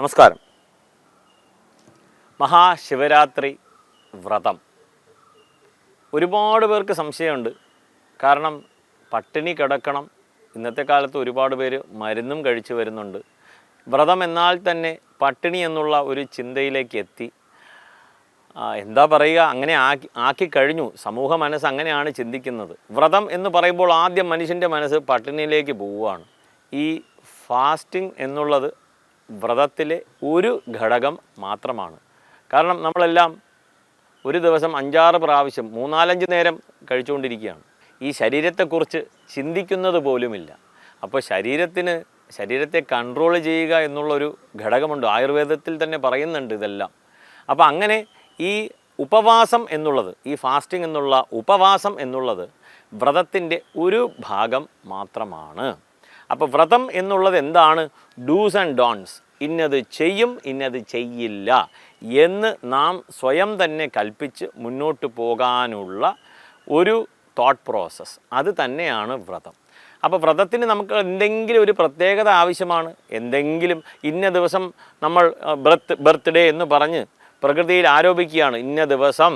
നമസ്കാരം. മഹാശിവരാത്രി വ്രതം ഒരുപാട് പേർക്ക് സംശയമുണ്ട്. കാരണം പട്ടിണി കിടക്കണം. ഇന്നത്തെ കാലത്ത് ഒരുപാട് പേര് മരുന്നും കഴിച്ചു വരുന്നുണ്ട്. വ്രതം എന്നാൽ തന്നെ പട്ടിണി എന്നുള്ള ഒരു ചിന്തയിലേക്ക് എത്തി. എന്താ പറയുക, അങ്ങനെ ആക്കി കഴിഞ്ഞു. സമൂഹ മനസ്സ് അങ്ങനെയാണ് ചിന്തിക്കുന്നത്. വ്രതം എന്ന് പറയുമ്പോൾ ആദ്യം മനുഷ്യൻ്റെ മനസ്സ് പട്ടിണിയിലേക്ക് പോവുകയാണ്. ഈ ഫാസ്റ്റിംഗ് എന്നുള്ളത് വ്രതത്തിലെ ഒരു ഘടകം മാത്രമാണ്. കാരണം നമ്മളെല്ലാം ഒരു ദിവസം 5-6 പ്രാവശ്യം 3-4 നേരം കഴിച്ചുകൊണ്ടിരിക്കുകയാണ്. ഈ ശരീരത്തെക്കുറിച്ച് ചിന്തിക്കുന്നത് പോലുമില്ല. അപ്പോൾ ശരീരത്തെ കൺട്രോൾ ചെയ്യുക എന്നുള്ളൊരു ഘടകമുണ്ട്. ആയുർവേദത്തിൽ തന്നെ പറയുന്നുണ്ട് ഇതെല്ലാം. അപ്പോൾ അങ്ങനെ ഈ ഉപവാസം എന്നുള്ളത്, ഈ ഫാസ്റ്റിംഗ് എന്നുള്ള ഉപവാസം എന്നുള്ളത് വ്രതത്തിൻ്റെ ഒരു ഭാഗം മാത്രമാണ്. അപ്പോൾ വ്രതം എന്നുള്ളത് എന്താണ്? Dos and don'ts. ഇന്നത് ചെയ്യും, ഇന്നത് ചെയ്യില്ല എന്ന് നാം സ്വയം തന്നെ കൽപ്പിച്ച് മുന്നോട്ട് പോകാനുള്ള ഒരു തോട്ട് പ്രോസസ്സ്, അത് തന്നെയാണ് വ്രതം. അപ്പോൾ വ്രതത്തിന് നമുക്ക് എന്തെങ്കിലും ഒരു പ്രത്യേകത ആവശ്യമാണ്. എന്തെങ്കിലും ഇന്ന ദിവസം നമ്മൾ ബർത്ത്ഡേ എന്ന് പറഞ്ഞ് പ്രകൃതിയിൽ ആരോപിക്കുകയാണ്. ഇന്ന ദിവസം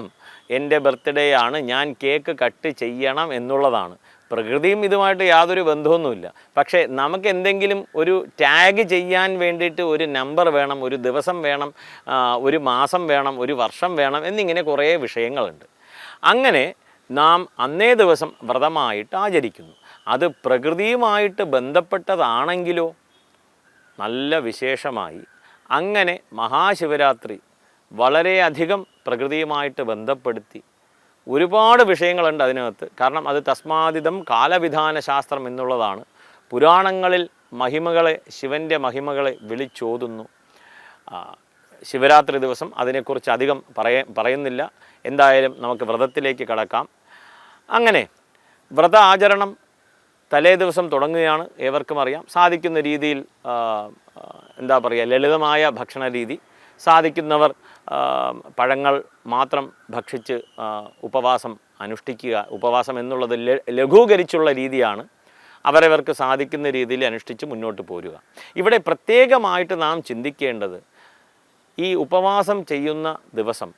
എൻ്റെ ബർത്ത്ഡേ ആണ്, ഞാൻ കേക്ക് കട്ട് ചെയ്യണം എന്നുള്ളതാണ്. പ്രകൃതിയും ഇതുമായിട്ട് യാതൊരു ബന്ധമൊന്നുമില്ല. പക്ഷേ നമുക്ക് എന്തെങ്കിലും ഒരു ടാഗ് ചെയ്യാൻ വേണ്ടിയിട്ട് ഒരു നമ്പർ വേണം, ഒരു ദിവസം വേണം, ഒരു മാസം വേണം, ഒരു വർഷം വേണം എന്നിങ്ങനെ കുറേ വിഷയങ്ങളുണ്ട്. അങ്ങനെ നാം അന്നേ ദിവസം വ്രതമായിട്ട് ആചരിക്കുന്നു. അത് പ്രകൃതിയുമായിട്ട് ബന്ധപ്പെട്ടതാണെങ്കിലോ നല്ല വിശേഷമായി. അങ്ങനെ മഹാശിവരാത്രി വളരെയധികം പ്രകൃതിയുമായിട്ട് ബന്ധപ്പെടുത്തി ഒരുപാട് വിഷയങ്ങളുണ്ട് അതിനകത്ത്. കാരണം അത് തസ്മാദിതം കാലവിധാന ശാസ്ത്രം എന്നുള്ളതാണ്. പുരാണങ്ങളിൽ മഹിമകളെ, ശിവൻ്റെ മഹിമകളെ വിളിച്ചോതുന്നു. ശിവരാത്രി ദിവസം അതിനെക്കുറിച്ച് അധികം പറയുന്നില്ല. എന്തായാലും നമുക്ക് വ്രതത്തിലേക്ക് കടക്കാം. അങ്ങനെ വ്രത ആചരണം തലേ ദിവസം തുടങ്ങുകയാണ്. ഏവർക്കും അറിയാം. സാധിക്കുന്ന രീതിയിൽ എന്താ പറയുക, ലളിതമായ ഭക്ഷണ രീതി. സാധിക്കുന്നവർ പഴങ്ങൾ മാത്രം ഭക്ഷിച്ച് ഉപവാസം അനുഷ്ഠിക്കുക. ഉപവാസം എന്നുള്ളത് ലഘൂകരിച്ചുള്ള രീതിയാണ്. അവരവർക്ക് സാധിക്കുന്ന രീതിയിൽ അനുഷ്ഠിച്ച് മുന്നോട്ട് പോരുക. ഇവിടെ പ്രത്യേകമായിട്ട് നാം ചിന്തിക്കേണ്ടത്, ഈ ഉപവാസം ചെയ്യുന്ന ദിവസം,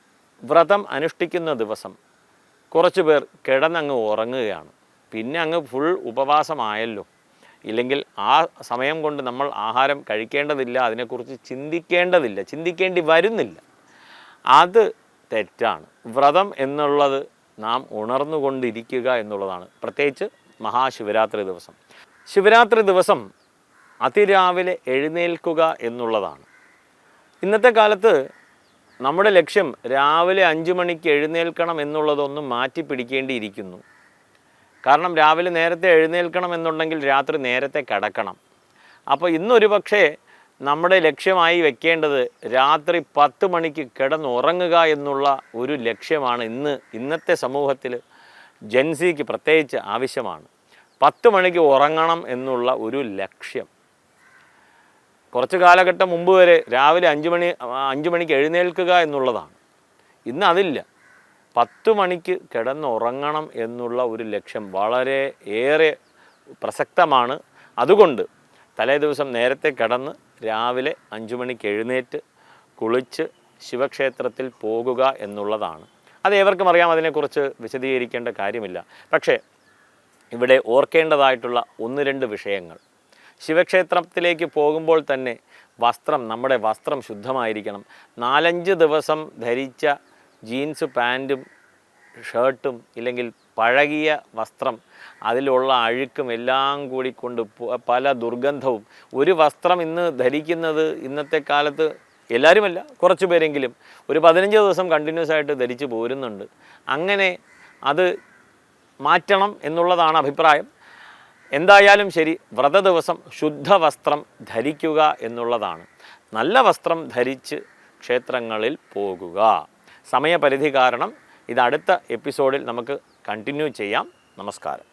വ്രതം അനുഷ്ഠിക്കുന്ന ദിവസം കുറച്ച് പേർ കിടന്നങ്ങ് ഉറങ്ങുകയാണ്. പിന്നെ അങ്ങ് ഫുൾ ഉപവാസമായല്ലോ. ഇല്ലെങ്കിൽ ആ സമയം കൊണ്ട് നമ്മൾ ആഹാരം കഴിക്കേണ്ടതില്ല, അതിനെക്കുറിച്ച് ചിന്തിക്കേണ്ടി വരുന്നില്ല. അത് തെറ്റാണ്. വ്രതം എന്നുള്ളത് നാം ഉണർന്നുകൊണ്ടിരിക്കുക എന്നുള്ളതാണ്. പ്രത്യേകിച്ച് മഹാശിവരാത്രി ദിവസം. ശിവരാത്രി ദിവസം അതിരാവിലെ എഴുന്നേൽക്കുക എന്നുള്ളതാണ്. ഇന്നത്തെ കാലത്ത് നമ്മുടെ ലക്ഷ്യം രാവിലെ 5 മണിക്ക് എഴുന്നേൽക്കണം എന്നുള്ളതൊന്നും മാറ്റി പിടിക്കേണ്ടിയിരിക്കുന്നു. കാരണം രാവിലെ നേരത്തെ എഴുന്നേൽക്കണം എന്നുണ്ടെങ്കിൽ രാത്രി നേരത്തെ കിടക്കണം. അപ്പോൾ ഇന്നൊരു പക്ഷേ നമ്മുടെ ലക്ഷ്യമായി വെക്കേണ്ടത് രാത്രി 10 മണിക്ക് കിടന്നുറങ്ങുക എന്നുള്ള ഒരു ലക്ഷ്യമാണ് ഇന്നത്തെ സമൂഹത്തിൽ ജെൻസിക്ക് പ്രത്യേകിച്ച് ആവശ്യമാണ്. 10 മണിക്ക് ഉറങ്ങണം എന്നുള്ള ഒരു ലക്ഷ്യം. കുറച്ച് കാലഘട്ടം മുമ്പ് വരെ രാവിലെ 5 മണിക്ക് എഴുന്നേൽക്കുക എന്നുള്ളതാണ്. ഇന്ന് അതില്ല. 10 മണിക്ക് കിടന്നുറങ്ങണം എന്നുള്ള ഒരു ലക്ഷ്യം വളരെ ഏറെ പ്രസക്തമാണ്. അതുകൊണ്ട് തലേ ദിവസം നേരത്തെ കിടന്ന് രാവിലെ 5 മണിക്ക് എഴുന്നേറ്റ് കുളിച്ച് ശിവക്ഷേത്രത്തിൽ പോകുക എന്നുള്ളതാണ്. അത് ഏവർക്കും അറിയാം. അതിനെക്കുറിച്ച് വിശദീകരിക്കേണ്ട കാര്യമില്ല. പക്ഷേ ഇവിടെ ഓർക്കേണ്ടതായിട്ടുള്ള 1-2 വിഷയങ്ങൾ. ശിവക്ഷേത്രത്തിലേക്ക് പോകുമ്പോൾ തന്നെ നമ്മുടെ വസ്ത്രം ശുദ്ധമായിരിക്കണം. 4-5 ദിവസം ധരിച്ച ജീൻസ് പാൻറ്റും ഷർട്ടും ഇല്ലെങ്കിൽ പഴകിയ വസ്ത്രം, അതിലുള്ള അഴുക്കും എല്ലാം കൂടി കൊണ്ട് പല ദുർഗന്ധവും. ഒരു വസ്ത്രം ഇന്ന് ധരിക്കുന്നത് ഇന്നത്തെ കാലത്ത് എല്ലാവരുമല്ല, കുറച്ച് പേരെങ്കിലും ഒരു 15 ദിവസം കണ്ടിന്യൂസ് ആയിട്ട് ധരിച്ച് പോരുന്നുണ്ട്. അങ്ങനെ അത് മാറ്റണം എന്നുള്ളതാണ് അഭിപ്രായം. എന്തായാലും ശരി, വ്രത ദിവസം ശുദ്ധവസ്ത്രം ധരിക്കുക എന്നുള്ളതാണ്. നല്ല വസ്ത്രം ധരിച്ച് ക്ഷേത്രങ്ങളിൽ പോകുക. സമയപരിധി കാരണം ഇത് അടുത്ത എപ്പിസോഡിൽ നമുക്ക് കണ്ടിന്യൂ ചെയ്യാം. നമസ്കാരം.